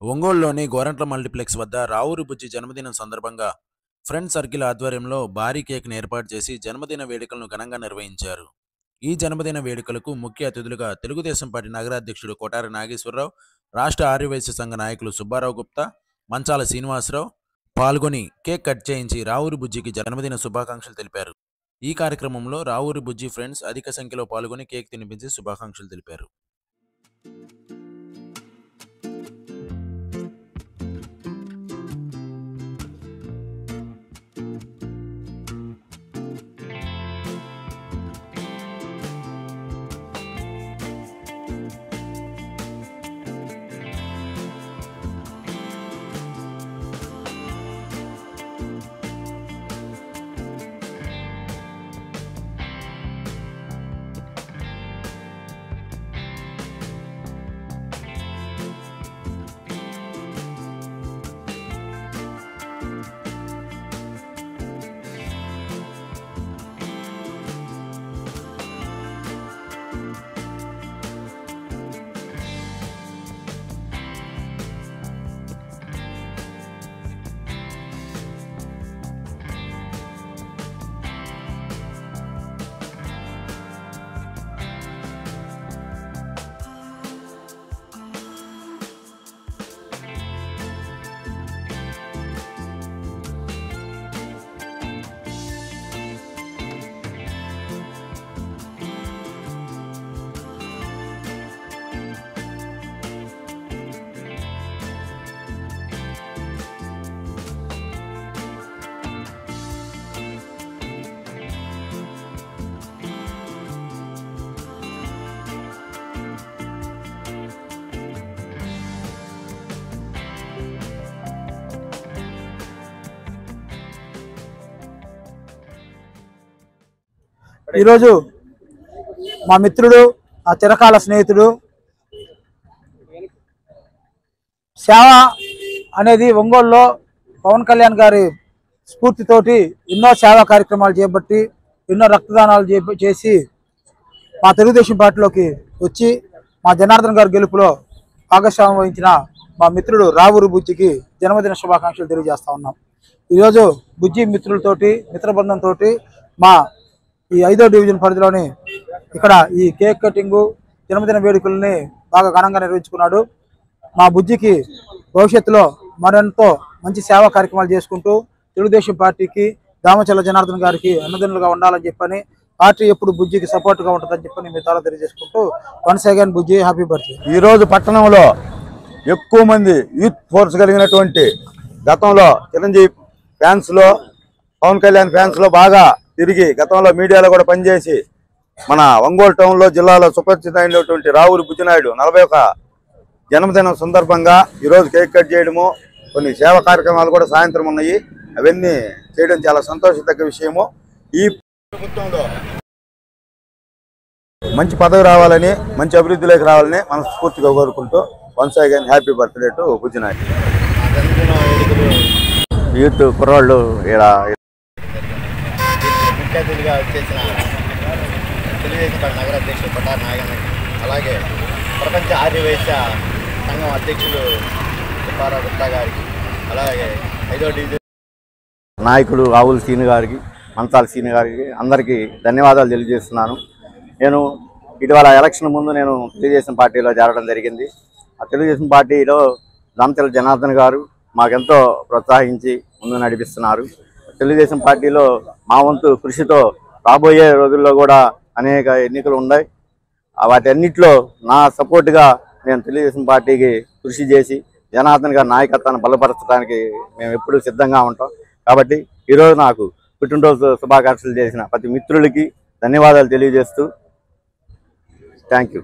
ఒంగోలులోని గోరంట్ల మల్టీప్లెక్స్ వద్ద రావూరి బుజ్జి జన్మదినం సందర్భంగా ఫ్రెండ్ సర్కిల్ ఆధ్వర్యంలో భారీ కేక్ను ఏర్పాటు చేసి జన్మదిన వేడుకలను ఘనంగా నిర్వహించారు. ఈ జన్మదిన వేడుకలకు ముఖ్య అతిథులుగా తెలుగుదేశం పార్టీ నగరాధ్యక్షుడు కొటారి నాగేశ్వరరావు, రాష్ట్ర ఆర్యవైశ్య సంఘ నాయకులు సుబ్బారావు గుప్తా, మంచాల శ్రీనివాసరావు పాల్గొని కేక్ కట్ చేయించి రావూరి బుజ్జికి జన్మదిన శుభాకాంక్షలు తెలిపారు. ఈ కార్యక్రమంలో రావూరి బుజ్జి ఫ్రెండ్స్ అధిక సంఖ్యలో పాల్గొని కేక్ తినిపించి శుభాకాంక్షలు తెలిపారు. ఈరోజు మా మిత్రుడు, ఆ చిరకాల స్నేహితుడు, సేవ అనేది ఒంగోలులో పవన్ కళ్యాణ్ గారి స్ఫూర్తితోటి ఎన్నో సేవా కార్యక్రమాలు చేపట్టి ఎన్నో రక్తదానాలు చేసి మా తెలుగుదేశం పార్టీలోకి వచ్చి మా జనార్దన్ గారి గెలుపులో భాగస్వామ్యం వహించిన మా మిత్రుడు రావూరి బుజ్జికి జన్మదిన శుభాకాంక్షలు తెలియజేస్తా ఉన్నాం. ఈరోజు బుజ్జి మిత్రులతోటి, మిత్ర బృందంతో మా ఈ 5వ డివిజన్ పరిధిలోని ఇక్కడ ఈ కేక్ కటింగు, జన్మదిన వేడుకల్ని బాగా ఘనంగా నిర్వహించుకున్నాడు. మా బుజ్జికి భవిష్యత్తులో మరెంతో మంచి సేవా కార్యక్రమాలు చేసుకుంటూ తెలుగుదేశం పార్టీకి, దామచల్ల జనార్దన్ గారికి అన్నదన్నులుగా ఉండాలని చెప్పని, పార్టీ ఎప్పుడు బుజ్జికి సపోర్ట్గా ఉంటుందని చెప్పని మీ ద్వారా తెలియజేసుకుంటూ వన్స్ అగైన్ బుజ్జి హ్యాపీ బర్త్డే. ఈరోజు పట్టణంలో ఎక్కువ మంది యూత్ ఫోర్స్ కలిగినటువంటి, గతంలో చిరంజీవి ఫ్యాన్స్లో, పవన్ కళ్యాణ్ ఫ్యాన్స్లో బాగా తిరిగి గతంలో మీడియాలో కూడా పనిచేసి మన ఒంగోలు టౌన్లో, జిల్లాలో సుపరిచితమైనటువంటి రావూరి బుజ్జినాయుడు 41 జన్మదినం సందర్భంగా ఈరోజు కేక్ కట్ చేయడము, కొన్ని సేవా కార్యక్రమాలు కూడా సాయంత్రం ఉన్నాయి. అవన్నీ చేయడం చాలా సంతోషదగ్గ విషయము. ఈ ప్రభుత్వంలో మంచి పదవి రావాలని, మంచి అభివృద్ధిలోకి రావాలని మనస్ఫూర్తిగా కోరుకుంటూ once again happy birthday to Bujjinaidu. Youth కుర్రాళ్ళు ముఖ్య అతిథిగా వచ్చేసిన తెలుగుదేశం పార్టీ నగరాధ్యక్షుడు కొటారి నాగేశ్వరరావు, అలాగే ప్రపంచ ఆర్యవైశ్య సంఘం అధ్యక్షులు సుబ్బారావు గుప్తా గారికి, అలాగే 5వ డివిజన్ నాయకుడు రావుల సీని గారికి, మంచాల సీని గారికి అందరికీ ధన్యవాదాలు తెలియజేస్తున్నాను. నేను ఇటీవల ఎలక్షన్ ముందు నేను తెలుగుదేశం పార్టీలో చేరడం జరిగింది. ఆ తెలుగుదేశం పార్టీలో దామచల్ల జనార్దన్ గారు మాకెంతో ప్రోత్సహించి ముందు నడిపిస్తున్నారు. తెలుగుదేశం పార్టీలో మా వంతు కృషితో రాబోయే రోజుల్లో కూడా అనేక ఎన్నికలు ఉన్నాయి. వాటన్నిటిలో నా సపోర్ట్గా నేను తెలుగుదేశం పార్టీకి కృషి చేసి జనార్దన్ గారి నాయకత్వాన్ని బలపరచడానికి మేము ఎప్పుడూ సిద్ధంగా ఉంటాం. కాబట్టి ఈరోజు నాకు పుట్టినరోజు శుభాకాంక్షలు చేసిన ప్రతి మిత్రులకి ధన్యవాదాలు తెలియజేస్తూ థ్యాంక్ యూ.